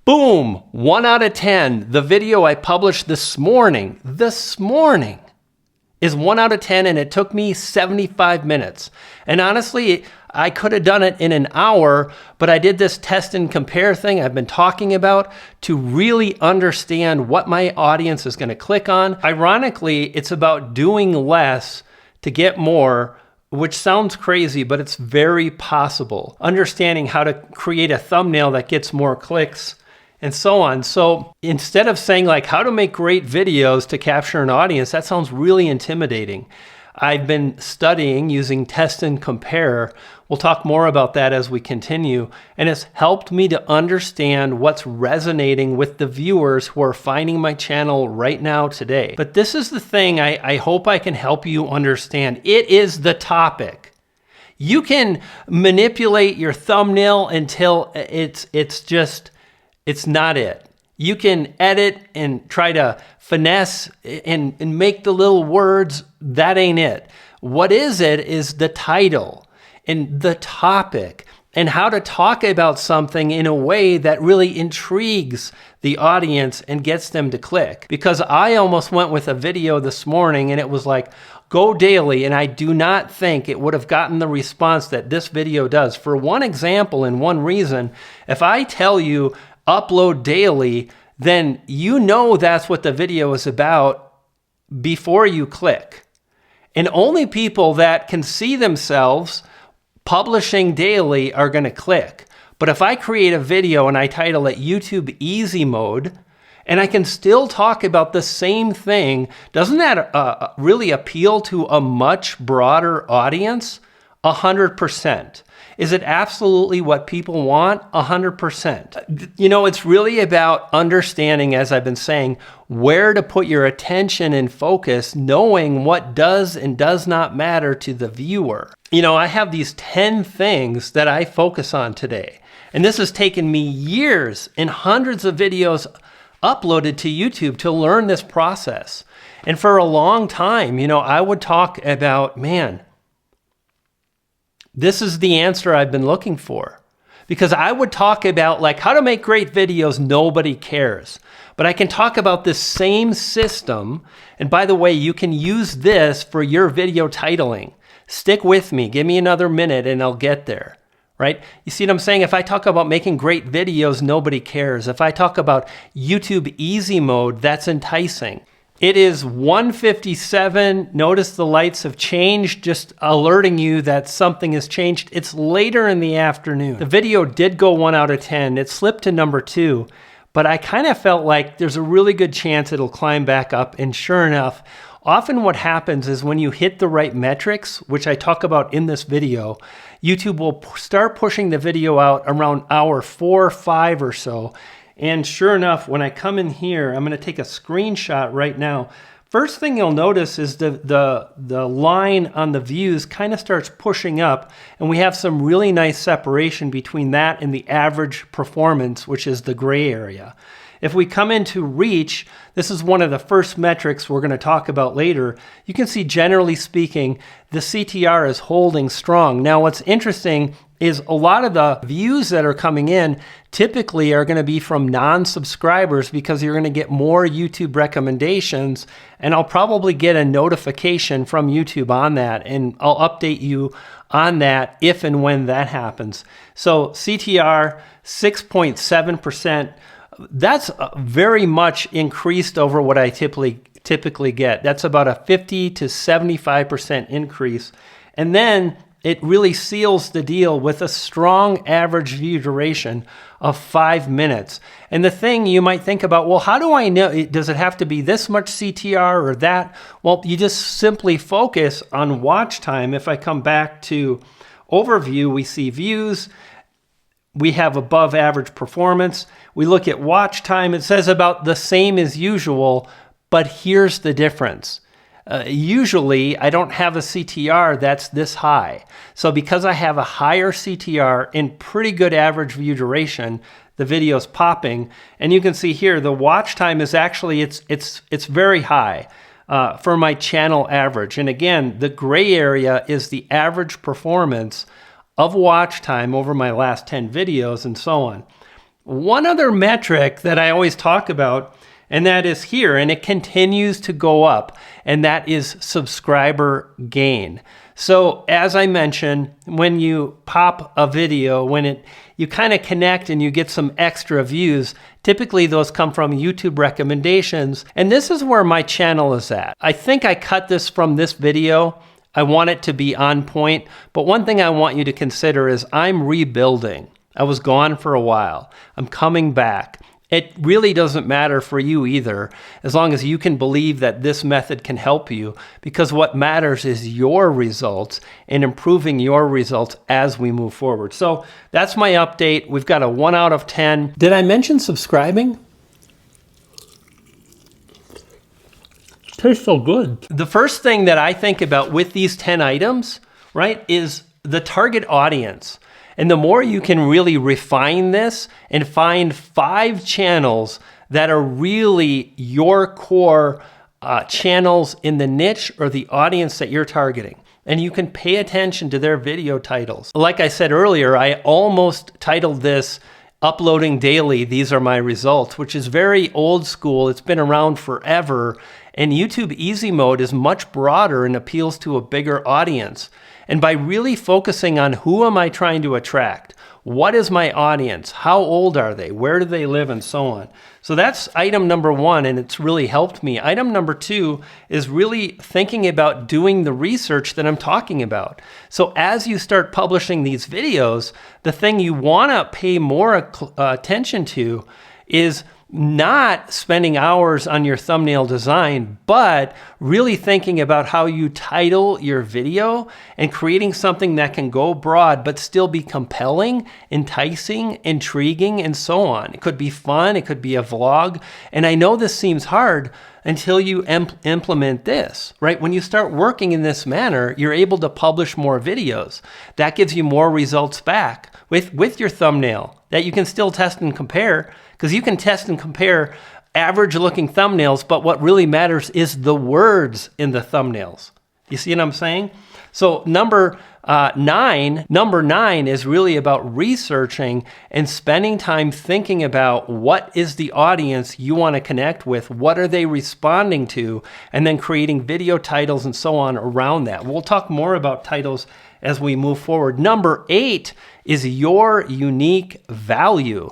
Boom, 1 out of 10. The video I published this morning is 1 out of 10, and it took me 75 minutes. And honestly, I could have done it in an hour, but I did this test and compare thing I've been talking about to really understand what my audience is going to click on. Ironically, it's about doing less to get more, which sounds crazy, but it's very possible. Understanding how to create a thumbnail that gets more clicks and so on. So instead of saying like how to make great videos to capture an audience, that sounds really intimidating. I've been studying using test and compare. We'll talk more about that as we continue. And it's helped me to understand what's resonating with the viewers who are finding my channel right now today. But this is the thing I hope I can help you understand. It is the topic. You can manipulate your thumbnail until it's not it. You can edit and try to finesse and make the little words. That ain't it. What is it is the title and the topic and how to talk about something in a way that really intrigues the audience and gets them to click. Because I almost went with a video this morning and it was like, go daily, and I do not think it would have gotten the response that this video does. For one example and one reason, if I tell you upload daily, then you know that's what the video is about before you click. And only people that can see themselves publishing daily are going to click. But if I create a video and I title it YouTube Easy Mode, and I can still talk about the same thing, doesn't that really appeal to a much broader audience? 100%. Is it absolutely what people want? 100%. You know, it's really about understanding, as I've been saying, where to put your attention and focus, knowing what does and does not matter to the viewer. You know, I have these 10 things that I focus on today. And this has taken me years and hundreds of videos uploaded to YouTube to learn this process. And for a long time, you know, I would talk about, man, this is the answer I've been looking for. Because I would talk about like how to make great videos, nobody cares. But I can talk about this same system. And by the way, you can use this for your video titling. Stick with me, give me another minute and I'll get there, right? You see what I'm saying? If I talk about making great videos, nobody cares. If I talk about YouTube Easy Mode, that's enticing. It is 1:57. Notice the lights have changed, just alerting you that something has changed. It's later in the afternoon. The video did go 1 out of 10. It slipped to number 2, but I kind of felt like there's a really good chance it'll climb back up. And sure enough, often what happens is when you hit the right metrics, which I talk about in this video, YouTube will start pushing the video out around hour 4 or 5 or so. And sure enough, when I come in here, I'm going to take a screenshot right now. First thing you'll notice is the line on the views kind of starts pushing up, and we have some really nice separation between that and the average performance, which is the gray area. If we come into reach, this is one of the first metrics we're going to talk about later. You can see, generally speaking, the CTR is holding strong. Now, what's interesting is a lot of the views that are coming in typically are going to be from non-subscribers because you're going to get more YouTube recommendations, and I'll probably get a notification from YouTube on that, and I'll update you on that if and when that happens. So CTR 6.7%. That's very much increased over what I typically get. That's about a 50 to 75% increase. And then it really seals the deal with a strong average view duration of 5 minutes. And the thing you might think about, well, how do I know? Does it have to be this much CTR or that? Well, you just simply focus on watch time. If I come back to overview, we see views. We have above average performance. We look at watch time. It says about the same as usual, but here's the difference. Usually, I don't have a CTR that's this high. So because I have a higher CTR and pretty good average view duration, the video's popping. And you can see here, the watch time is actually, it's very high for my channel average. And again, the gray area is the average performance of watch time over my last 10 videos and so on. one other metric that I always talk about, and that is here, and it continues to go up, and that is subscriber gain. So as I mentioned, when you pop a video, you kind of connect and you get some extra views, typically those come from YouTube recommendations, and this is where my channel is at. I think I cut this from this video. I want it to be on point, but one thing I want you to consider is I'm rebuilding. I was gone for a while. I'm coming back. It really doesn't matter for you either, as long as you can believe that this method can help you, because what matters is your results and improving your results as we move forward. So that's my update. We've got a 1 out of 10. Did I mention subscribing? Tastes so good. The first thing that I think about with these 10 items, right, is the target audience. And the more you can really refine this and find 5 channels that are really your core channels in the niche or the audience that you're targeting. And you can pay attention to their video titles. Like I said earlier, I almost titled this Uploading Daily, These Are My Results, which is very old school. It's been around forever. And YouTube Easy Mode is much broader and appeals to a bigger audience. And by really focusing on who am I trying to attract, what is my audience, how old are they, where do they live, and so on. So that's item number 1, and it's really helped me. Item number 2 is really thinking about doing the research that I'm talking about. So as you start publishing these videos, the thing you want to pay more attention to is not spending hours on your thumbnail design, but really thinking about how you title your video and creating something that can go broad but still be compelling, enticing, intriguing, and so on. It could be fun, it could be a vlog, and I know this seems hard until you implement this, right? When you start working in this manner, you're able to publish more videos. That gives you more results back with your thumbnail that you can still test and compare, because you can test and compare average looking thumbnails, but what really matters is the words in the thumbnails. You see what I'm saying? So number 9 is really about researching and spending time thinking about what is the audience you want to connect with, what are they responding to, and then creating video titles and so on around that. We'll talk more about titles as we move forward. Number 8 is your unique value.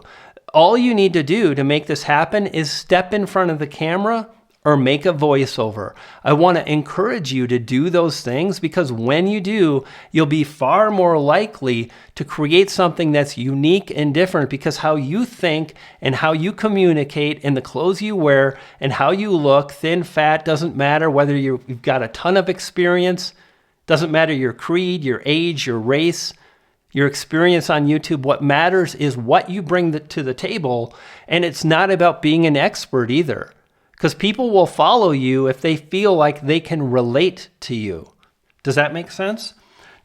All you need to do to make this happen is step in front of the camera or make a voiceover. I want to encourage you to do those things, because when you do, you'll be far more likely to create something that's unique and different, because how you think and how you communicate and the clothes you wear and how you look, thin, fat, doesn't matter whether you've got a ton of experience, doesn't matter your creed, your age, your race, your experience on YouTube. What matters is what you bring to the table, and it's not about being an expert either, because people will follow you if they feel like they can relate to you. Does that make sense?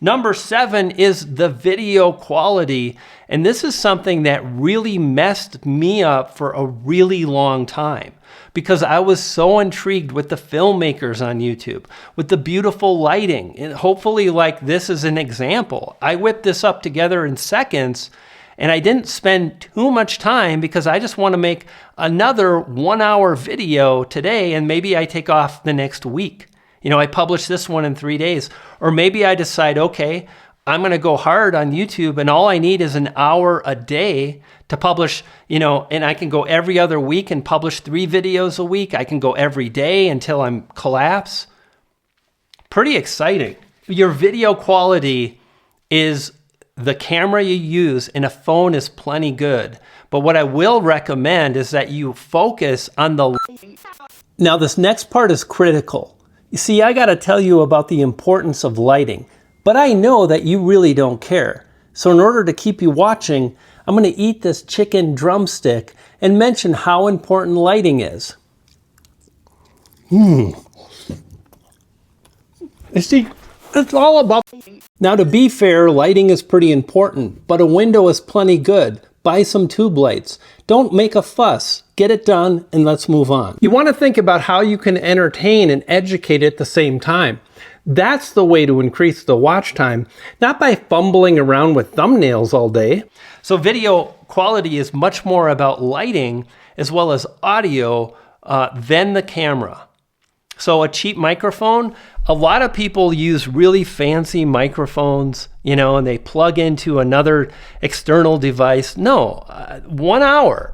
Number 7 is the video quality, and this is something that really messed me up for a really long time, because I was so intrigued with the filmmakers on YouTube, with the beautiful lighting. And hopefully, like this is an example. I whipped this up together in seconds, and I didn't spend too much time because I just want to make another 1-hour video today, and maybe I take off the next week. You know, I publish this one in 3 days. Or maybe I decide, okay, I'm going to go hard on YouTube, and all I need is an hour a day to publish, you know, and I can go every other week and publish 3 videos a week. I can go every day until I'm collapse. Pretty exciting. Your video quality is the camera you use, and a phone is plenty good. But what I will recommend is that you focus on the... Now, this next part is critical. You see, I got to tell you about the importance of lighting, but I know that you really don't care. So in order to keep you watching, I'm going to eat this chicken drumstick and mention how important lighting is. You see, it's all about... Now, to be fair, lighting is pretty important, but a window is plenty good. Buy some tube lights. Don't make a fuss. Get it done, and let's move on. You want to think about how you can entertain and educate at the same time. That's the way to increase the watch time, not by fumbling around with thumbnails all day. So video quality is much more about lighting as well as audio than the camera. So a cheap microphone, a lot of people use really fancy microphones, you know, and they plug into another external device. No, 1 hour.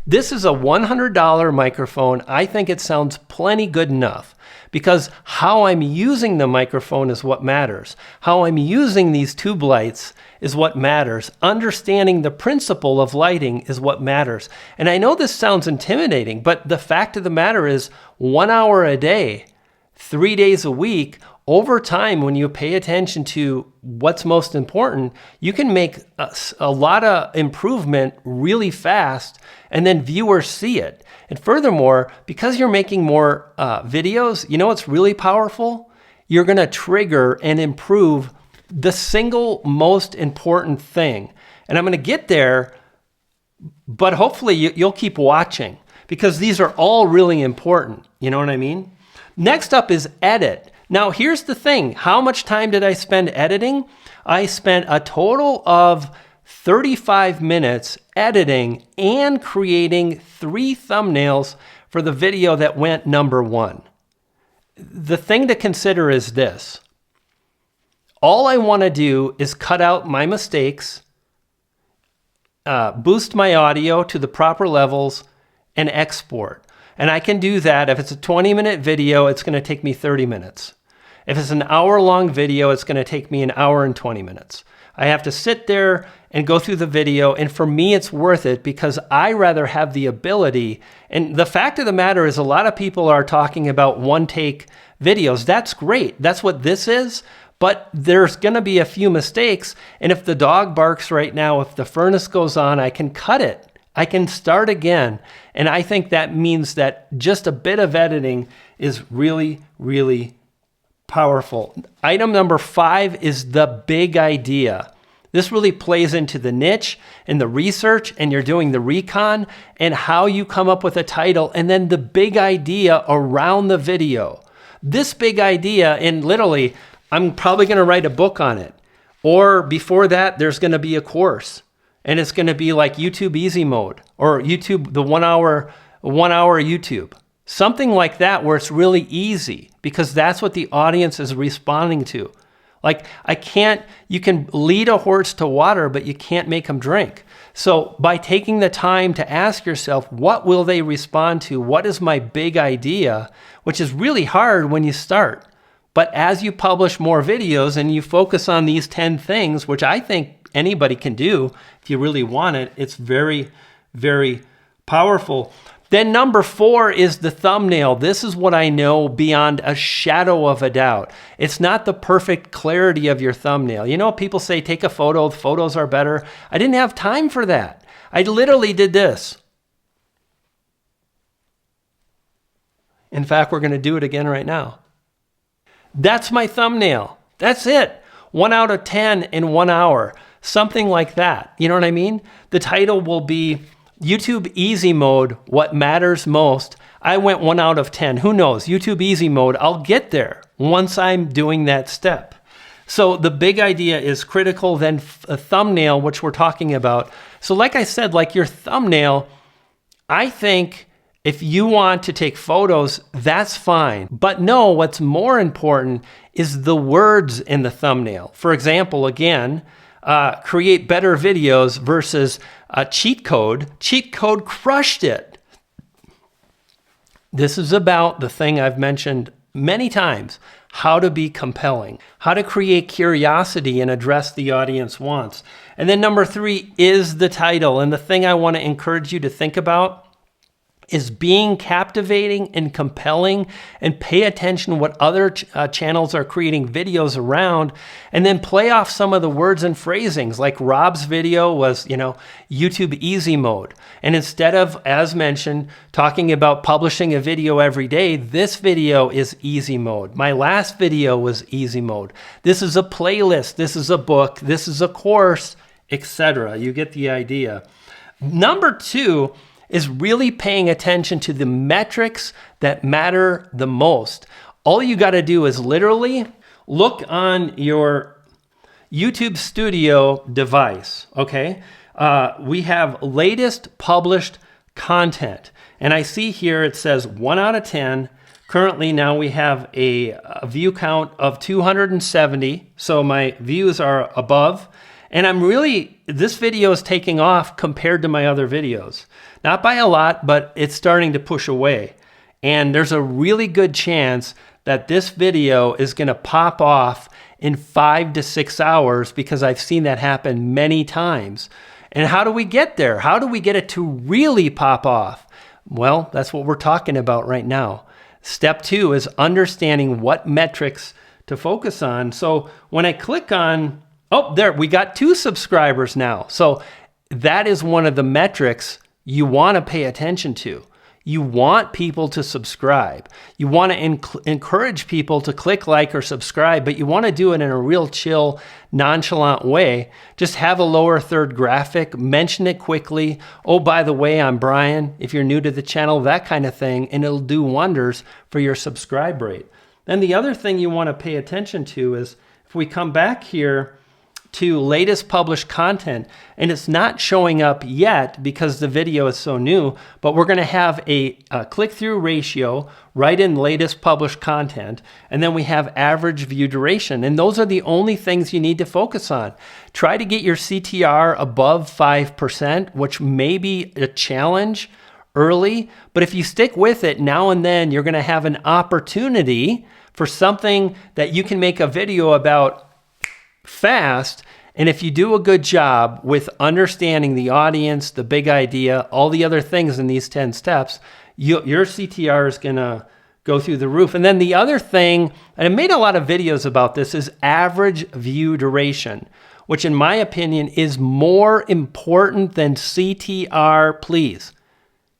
This is a $100 microphone. I think it sounds plenty good enough because how I'm using the microphone is what matters. How I'm using these tube lights is what matters. Understanding the principle of lighting is what matters. And I know this sounds intimidating, but the fact of the matter is 1 hour a day, 3 days a week, over time, when you pay attention to what's most important, you can make a lot of improvement really fast, and then viewers see it. And furthermore, because you're making more videos, you know what's really powerful? You're going to trigger and improve the single most important thing. And I'm going to get there, but hopefully you'll keep watching because these are all really important. You know what I mean? Next up is edit. Now, here's the thing. How much time did I spend editing? I spent a total of 35 minutes editing and creating 3 thumbnails for the video that went #1. The thing to consider is this. All I want to do is cut out my mistakes, boost my audio to the proper levels, and export. And I can do that. If it's a 20-minute video, it's going to take me 30 minutes. If it's an hour-long video, it's going to take me 1 hour and 20 minutes. I have to sit there and go through the video, and for me, it's worth it because I rather have the ability. And the fact of the matter is a lot of people are talking about one-take videos. That's great. That's what this is. But there's going to be a few mistakes. And if the dog barks right now, if the furnace goes on, I can cut it. I can start again. And I think that means that just a bit of editing is really, really powerful. Item number 5 is the big idea. This really plays into the niche and the research, and you're doing the recon and how you come up with a title and then the big idea around the video. This big idea, and literally, I'm probably going to write a book on it. Or before that, there's going to be a course. And it's going to be like YouTube Easy Mode or YouTube, the 1 hour YouTube. Something like that where it's really easy because that's what the audience is responding to. Like you can lead a horse to water, but you can't make them drink. So by taking the time to ask yourself, what will they respond to? What is my big idea? Which is really hard when you start. But as you publish more videos and you focus on these 10 things, which I think anybody can do if you really want it, it's very, very powerful. Then number 4 is the thumbnail. This is what I know beyond a shadow of a doubt. It's not the perfect clarity of your thumbnail. You know, people say take a photo, the photos are better. I didn't have time for that. I literally did this. In fact, we're going to do it again right now. That's my thumbnail. That's it. 1 out of 10 in 1 hour. Something like that. You know what I mean? The title will be YouTube Easy Mode, What Matters Most. I went 1 out of 10. Who knows? YouTube Easy Mode. I'll get there once I'm doing that step. So the big idea is critical, then a thumbnail, which we're talking about. So like I said, like your thumbnail, I think if you want to take photos, that's fine. But no, what's more important is the words in the thumbnail. For example, again, create better videos versus cheat code. Cheat code crushed it. This is about the thing I've mentioned many times, how to be compelling, how to create curiosity and address the audience wants. And then number 3 is the title. And the thing I want to encourage you to think about is being captivating and compelling, and pay attention what other channels are creating videos around, and then play off some of the words and phrasings. Like Rob's video was, YouTube Easy Mode. And instead of, as mentioned, talking about publishing a video every day, this video is Easy Mode. My last video was Easy Mode. This is a playlist. This is a book. This is a course, etc. You get the idea. Number 2 is really paying attention to the metrics that matter the most. All you got to do is literally look on your YouTube Studio device, okay? We have latest published content. And I see here it says 1 out of 10. Currently now we have a view count of 270. So my views are above. And this video is taking off compared to my other videos. Not by a lot, but it's starting to push away. And there's a really good chance that this video is going to pop off in 5 to 6 hours, because I've seen that happen many times. And how do we get there? How do we get it to really pop off? Well, that's what we're talking about right now. Step 2 is understanding what metrics to focus on. So when I click on, oh, there, we got 2 subscribers now. So that is one of the metrics you want to pay attention to. You want people to subscribe. You want to encourage people to click like or subscribe, but you want to do it in a real chill, nonchalant way. Just have a lower third graphic, mention it quickly. Oh, by the way, I'm Brian. If you're new to the channel, that kind of thing, and it'll do wonders for your subscribe rate. Then the other thing you want to pay attention to is if we come back here to latest published content, and it's not showing up yet because the video is so new, but we're going to have a click-through ratio right in latest published content, and then we have average view duration, and those are the only things you need to focus on. Try to get your CTR above 5%, which may be a challenge early, but if you stick with it, now and then you're going to have an opportunity for something that you can make a video about fast. And if you do a good job with understanding the audience, the big idea, all the other things in these 10 steps, your CTR is going to go through the roof. And then the other thing, and I made a lot of videos about this, is average view duration, which in my opinion is more important than CTR, please.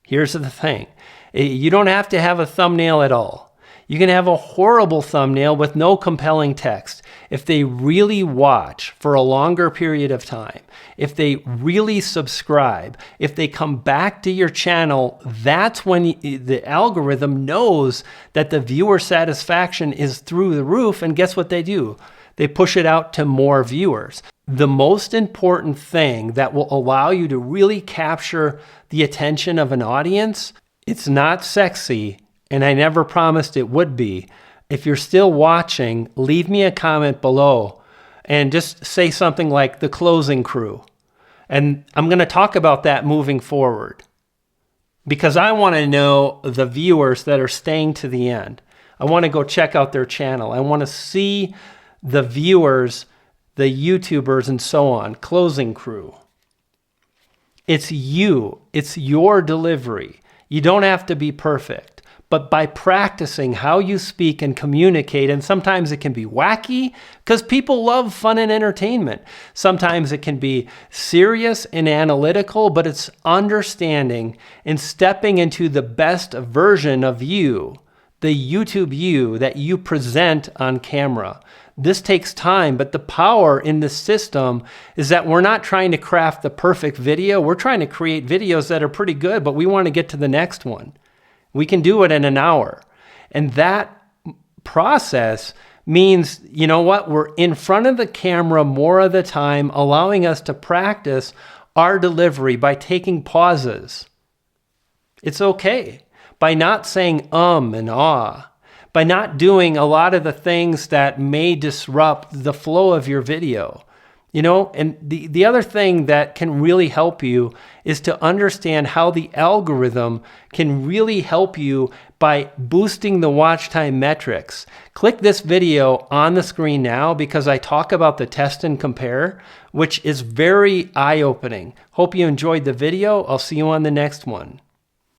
Here's the thing. You don't have to have a thumbnail at all. You can have a horrible thumbnail with no compelling text. If they really watch for a longer period of time, if they really subscribe, if they come back to your channel, that's when the algorithm knows that the viewer satisfaction is through the roof, and guess what they do? They push it out to more viewers. The most important thing that will allow you to really capture the attention of an audience, it's not sexy, and I never promised it would be. If you're still watching, leave me a comment below and just say something like the closing crew. And I'm going to talk about that moving forward, because I want to know the viewers that are staying to the end. I want to go check out their channel. I want to see the viewers, the YouTubers, and so on. Closing crew. It's you. It's your delivery. You don't have to be perfect. But by practicing how you speak and communicate, and sometimes it can be wacky because people love fun and entertainment. Sometimes it can be serious and analytical, but it's understanding and stepping into the best version of you, the YouTube you that you present on camera. This takes time, but the power in the system is that we're not trying to craft the perfect video. We're trying to create videos that are pretty good, but we want to get to the next one. We can do it in an hour. And that process means, you know what? We're in front of the camera more of the time, allowing us to practice our delivery by taking pauses. It's okay. By not saying and ah. By not doing a lot of the things that may disrupt the flow of your video. You know, and the other thing that can really help you is to understand how the algorithm can really help you by boosting the watch time metrics. Click this video on the screen now because I talk about the test and compare, which is very eye-opening. Hope you enjoyed the video. I'll see you on the next one.